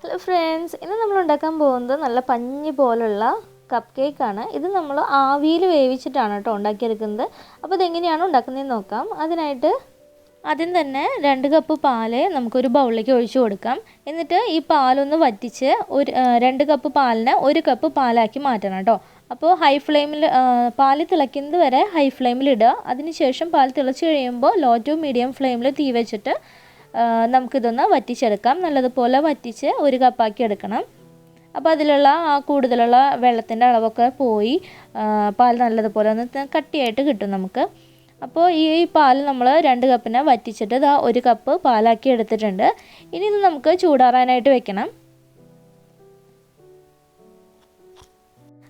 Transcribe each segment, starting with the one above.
Hello friends, ഇന്ന് നമ്മൾ ഉണ്ടാക്കാൻ പോകുന്നത് നല്ല പഞ്ഞി പോലുള്ള കപ്പ് കേക്കാണ്. ഇത് നമ്മൾ ആവിയിൽ വേവിച്ചിട്ടാണ് കേട്ടോ ഉണ്ടാക്കിയെടുക്കുന്നത്. അപ്പോൾ ഇതെങ്ങനെയാണ് ഉണ്ടാക്കുന്നതെന്ന് നോക്കാം. അതിനായിട്ട് ആദ്യം തന്നെ 2 കപ്പ് പാല് നമുക്കൊരു ബൗളിലേക്ക് ഒഴിച്ചു കൊടുക്കാം. എന്നിട്ട് ഈ പാലൊന്ന് വറ്റിച്ച് 2 കപ്പ് പാലിനെ 1 കപ്പ് പാലാക്കി മാറ്റണം കേട്ടോ. അപ്പോൾ ഹൈ ഫ്ലെയിമിൽ പാല് തിളയ്ക്കുന്നത് വരെ ഹൈ ഫ്ലെയിമിൽ ഇടുക. അതിനുശേഷം പാൽ തിളച്ച് കഴിയുമ്പോൾ ലോ ടു മീഡിയം ഫ്ലെയിമിൽ തീ വെച്ചിട്ട് നമുക്കിതൊന്ന് വറ്റിച്ചെടുക്കാം. നല്ലതുപോലെ വറ്റിച്ച് 1 കപ്പാക്കി എടുക്കണം. അപ്പോൾ അതിലുള്ള കൂടുതലുള്ള വെള്ളത്തിൻ്റെ അളവൊക്കെ പോയി പാൽ നല്ലതുപോലെ ഒന്ന് കട്ടിയായിട്ട് കിട്ടും നമുക്ക്. അപ്പോൾ ഈ പാൽ നമ്മൾ 2 കപ്പിനെ വറ്റിച്ചിട്ട് 1 കപ്പ് പാലാക്കി എടുത്തിട്ടുണ്ട്. ഇനി ഇത് നമുക്ക് ചൂടാറാനായിട്ട് വെക്കണം.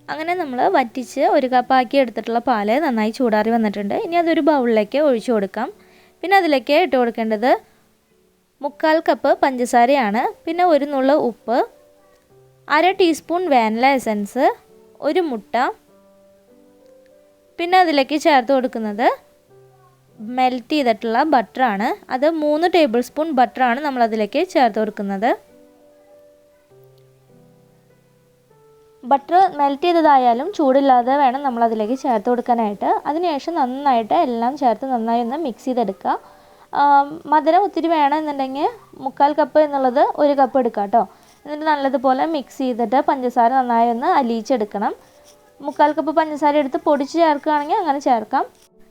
അങ്ങനെ നമ്മൾ വറ്റിച്ച് 1 കപ്പാക്കി എടുത്തിട്ടുള്ള പാല് നന്നായി ചൂടാറി വന്നിട്ടുണ്ട്. ഇനി അതൊരു ബൗളിലേക്ക് ഒഴിച്ചു കൊടുക്കാം. പിന്നെ അതിലേക്ക് ഇട്ട് കൊടുക്കേണ്ടത് 3/4 കപ്പ് പഞ്ചസാരയാണ്. പിന്നെ 1 നുള്ള ഉപ്പ്, 1/2 ടീസ്പൂൺ വാനില എസൻസ്, 1 മുട്ട. പിന്നെ അതിലേക്ക് ചേർത്ത് കൊടുക്കുന്നത് മെൽറ്റ് ചെയ്തിട്ടുള്ള ബട്ടറാണ്. അത് 3 ടേബിൾ സ്പൂൺ ബട്ടറാണ് നമ്മളതിലേക്ക് ചേർത്ത് കൊടുക്കുന്നത്. ബട്ടർ മെൽറ്റ് ചെയ്തതായാലും ചൂടില്ലാതെ വേണം നമ്മളതിലേക്ക് ചേർത്ത് കൊടുക്കാനായിട്ട്. അതിനുശേഷം നന്നായിട്ട് എല്ലാം ചേർത്ത് നന്നായി ഒന്ന് മിക്സ് ചെയ്തെടുക്കുക. മധുരം ഒത്തിരി വേണമെന്നുണ്ടെങ്കിൽ 3/4 കപ്പ് എന്നുള്ളത് 1 കപ്പ് എടുക്കുക കേട്ടോ. എന്നിട്ട് നല്ലതുപോലെ മിക്സ് ചെയ്തിട്ട് പഞ്ചസാര നന്നായി ഒന്ന് അലിയിച്ചെടുക്കണം. 3/4 കപ്പ് പഞ്ചസാര എടുത്ത് പൊടിച്ച് ചേർക്കുകയാണെങ്കിൽ അങ്ങനെ ചേർക്കാം.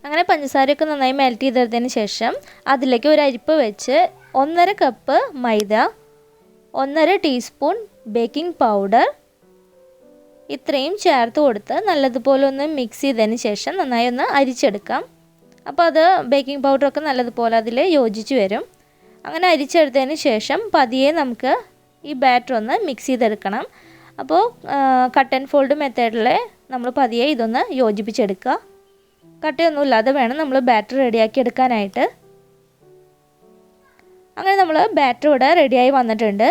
അങ്ങനെ പഞ്ചസാരയൊക്കെ നന്നായി മെൽറ്റ് ചെയ്തെടുത്തതിന് ശേഷം അതിലേക്ക് ഒരു അരിപ്പ് വെച്ച് 1/2 കപ്പ് മൈദ, 1/2 ടീസ്പൂൺ ബേക്കിംഗ് പൗഡർ ഇത്രയും ചേർത്ത് കൊടുത്ത് നല്ലതുപോലെ ഒന്ന് മിക്സ് ചെയ്തതിന് ശേഷം നന്നായി ഒന്ന് അരിച്ചെടുക്കാം. അപ്പോൾ അത് ബേക്കിംഗ് പൗഡറൊക്കെ നല്ലതുപോലെ അതിൽ യോജിച്ച് വരും. അങ്ങനെ അരിച്ചെടുത്തതിന് ശേഷം പതിയെ നമുക്ക് ഈ ബാറ്റർ ഒന്ന് മിക്സ് ചെയ്തെടുക്കണം. അപ്പോൾ കട്ട് ആൻഡ് ഫോൾഡ് മെത്തേഡിൽ നമ്മൾ പതിയെ ഇതൊന്ന് യോജിപ്പിച്ചെടുക്കുക. കട്ടയൊന്നുമില്ലാതെ വേണം നമ്മൾ ബാറ്റർ റെഡിയാക്കി എടുക്കാനായിട്ട്. അങ്ങനെ നമ്മൾ ബാറ്റർ ഇവിടെ റെഡിയായി വന്നിട്ടുണ്ട്.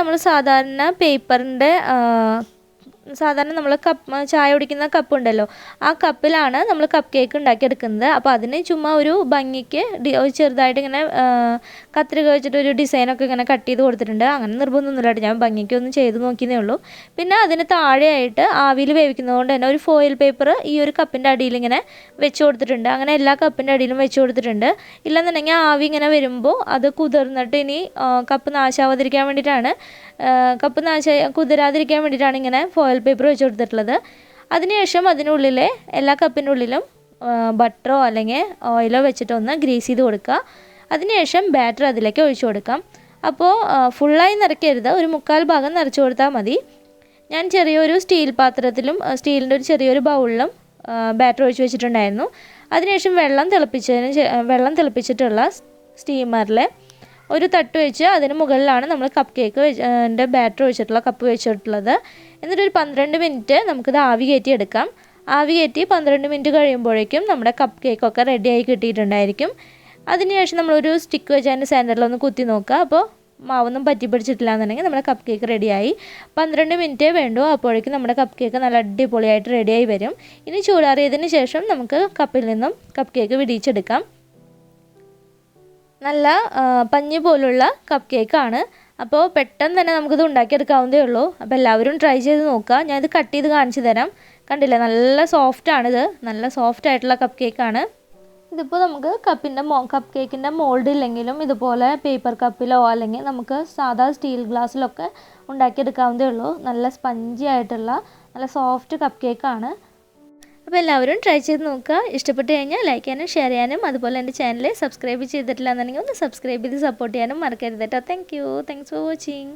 നമ്മൾ സാധാരണ പേപ്പറിൻ്റെ സാധാരണ നമ്മൾ ചായ കുടിക്കുന്ന കപ്പ് ഉണ്ടല്ലോ, ആ കപ്പിലാണ് നമ്മൾ കപ്പ് കേക്ക് ഉണ്ടാക്കിയെടുക്കുന്നത്. അപ്പോൾ അതിന് ചുമ്മാ ഒരു ഭംഗിക്ക് ചെറുതായിട്ട് ഇങ്ങനെ കത്രിക വെച്ചിട്ട് ഒരു ഡിസൈനൊക്കെ ഇങ്ങനെ കട്ട് ചെയ്ത് കൊടുത്തിട്ടുണ്ട്. അങ്ങനെ നിർബന്ധമൊന്നുമില്ല, ഞാൻ ഭംഗിക്കൊന്നും ചെയ്ത് നോക്കിയതേ ഉള്ളൂ. പിന്നെ അതിന് താഴെയായിട്ട് ആവിയിൽ വേവിക്കുന്നതുകൊണ്ട് തന്നെ ഒരു ഫോയിൽ പേപ്പർ ഈ ഒരു കപ്പിൻ്റെ അടിയിൽ ഇങ്ങനെ വെച്ച് കൊടുത്തിട്ടുണ്ട്. അങ്ങനെ എല്ലാ കപ്പിൻ്റെ അടിയിലും വെച്ച് കൊടുത്തിട്ടുണ്ട്. ഇല്ലെന്നുണ്ടെങ്കിൽ ആവി ഇങ്ങനെ വരുമ്പോൾ അത് കുതിർന്നിട്ട് ഇനി കപ്പ് നാശാവാതിരിക്കാൻ വേണ്ടിയിട്ടാണ്, കുതിരാതിരിക്കാൻ വേണ്ടിയിട്ടാണ് ഇങ്ങനെ ഫോയിൽ പേപ്പർ വെച്ച് കൊടുത്തിട്ടുള്ളത്. അതിനുശേഷം അതിനുള്ളിലെ എല്ലാ കപ്പിൻ്റെ ഉള്ളിലും ബട്ടറോ അല്ലെങ്കിൽ ഓയിലോ വെച്ചിട്ടൊന്ന് ഗ്രീസ് ചെയ്ത് കൊടുക്കുക. അതിനുശേഷം ബാറ്റർ അതിലേക്ക് ഒഴിച്ചു കൊടുക്കാം. അപ്പോൾ ഫുള്ളായി നിറയ്ക്കരുത്, ഒരു 3/4 ഭാഗം നിറച്ച് കൊടുത്താൽ മതി. ഞാൻ ചെറിയൊരു സ്റ്റീൽ പാത്രത്തിലും സ്റ്റീലിൻ്റെ ഒരു ചെറിയൊരു ബൗളിലും ബാറ്റർ ഒഴിച്ച് വെച്ചിട്ടുണ്ടായിരുന്നു. അതിനുശേഷം വെള്ളം തിളപ്പിച്ചിട്ടുള്ള സ്റ്റീമറിൽ ഒരു തട്ട് വെച്ച് അതിന് മുകളിലാണ് നമ്മൾ കപ്പ് കേക്ക് ബാറ്റർ ഒഴിച്ചിട്ടുള്ള കപ്പ് വെച്ചിട്ടുള്ളത്. എന്നിട്ടൊരു 12 മിനിറ്റ് നമുക്കിത് ആവി കയറ്റി എടുക്കാം. ആവി കയറ്റി 12 മിനിറ്റ് കഴിയുമ്പോഴേക്കും നമ്മുടെ കപ്പ് കേക്കൊക്കെ റെഡിയായി കിട്ടിയിട്ടുണ്ടായിരിക്കും. അതിനുശേഷം നമ്മളൊരു സ്റ്റിക്ക് വെച്ച് അതിൻ്റെ സെൻറ്ററിലൊന്ന് കുത്തി നോക്കുക. അപ്പോൾ മാവൊന്നും പറ്റി പിടിച്ചിട്ടില്ല എന്നുണ്ടെങ്കിൽ നമ്മുടെ കപ്പ് കേക്ക് റെഡിയായി. 12 മിനിറ്റേ വേണ്ടൂ, അപ്പോഴേക്കും നമ്മുടെ കപ്പ് കേക്ക് നല്ല അടിപൊളിയായിട്ട് റെഡിയായി വരും. ഇനി ചൂടാറിയതിന് ശേഷം നമുക്ക് കപ്പിൽ നിന്നും കപ്പ് കേക്ക് വിടിയിച്ചെടുക്കാം. നല്ല പഞ്ഞി പോലുള്ള കപ്പ് കേക്കാണ്. അപ്പോൾ പെട്ടെന്ന് തന്നെ നമുക്കിത് ഉണ്ടാക്കിയെടുക്കാവുന്നതേ ഉള്ളൂ. അപ്പോൾ എല്ലാവരും ട്രൈ ചെയ്ത് നോക്കുക. ഞാനിത് കട്ട് ചെയ്ത് കാണിച്ചു തരാം. കണ്ടില്ലേ, നല്ല സോഫ്റ്റാണിത്, നല്ല സോഫ്റ്റ് ആയിട്ടുള്ള കപ്പ് കേക്കാണ്. ഇതിപ്പോൾ നമുക്ക് കപ്പ് കേക്കിൻ്റെ മോൾഡ് ഇല്ലെങ്കിലും ഇതുപോലെ പേപ്പർ കപ്പിലോ അല്ലെങ്കിൽ നമുക്ക് സാധാ സ്റ്റീൽ ഗ്ലാസ്സിലൊക്കെ ഉണ്ടാക്കിയെടുക്കാവുന്നതേ ഉള്ളൂ. നല്ല സ്പഞ്ചി ആയിട്ടുള്ള നല്ല സോഫ്റ്റ് കപ്പ് കേക്കാണ്. അപ്പോൾ എല്ലാവരും ട്രൈ ചെയ്ത് നോക്കുക. ഇഷ്ടപ്പെട്ട് കഴിഞ്ഞാൽ ലൈക്ക് ചെയ്യാനും ഷെയർ ചെയ്യാനും അതുപോലെ എൻ്റെ ചാനൽ സബ്സ്ക്രൈബ് ചെയ്തിട്ടില്ല എന്നുണ്ടെങ്കിൽ ഒന്ന് സബ്സ്ക്രൈബ് ചെയ്ത് സപ്പോർട്ട് ചെയ്യാനും മറക്കരുത് കേട്ടോ. Thanks for watching.